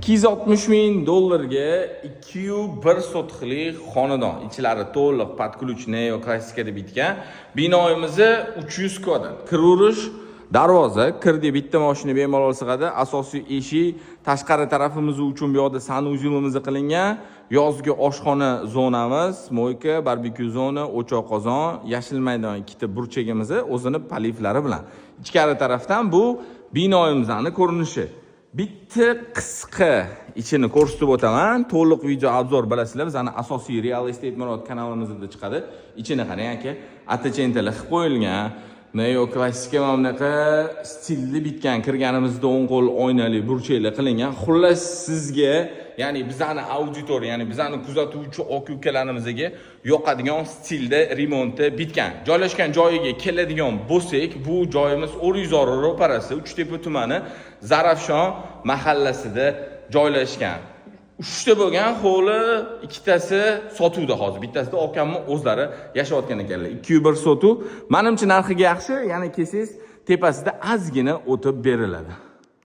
$260 ming $201 sotixlik xonadon. Ichlari to'liq podключ neoklassika deb bitgan. Binoyimizni 300 kvadrat. Kiruverish darvoza, kirdi bitta mashina bemalol sig'adi. Asosiy eshik, tashqari tarafimiz uchun bu yerda sanuzilimiz qilingan. Yozgi oshxona zonamiz, moyka, barbekyu zona, o'choq qozon, yashil maydon, ikkita burchagimiz o'zini paliflari bilan. Ichkari tarafdan bu binoyimizning ko'rinishi. Bitta qisqa ichini ko'rsatib o'taman. To'liq video obzor bilasizlar. Bizning asosiy Real Estate Murod kanalimizda chiqadi. Ichini qarang aka, attachentlar qilib qo'yilgan. Neoklassika mamlaqa stilli bitgan, kirganimizda o'ng qo'l oynali burchaklar qilingan. Xullas sizga, ya'ni bizning auditoriya, ya'ni bizning kuzatuvchi aka-ukalarimizga yoqadigan stilda remontda bitgan. Joylashgan joyiga keladigan bo'lsak, bu joyimiz O'rizor ro'parasi, Uchtepa tumani, Zarafshon mahallasida joylashgan. 3ta bo'lgan hovli, ikkitasi sotuvda hozir. Bittasida okamni o'zlari yashayotgan ekanlar. 201 sotuv. Menimcha narxiga yaxshi, ya'ni kelsangiz tepasida ozgina o'tib beriladi.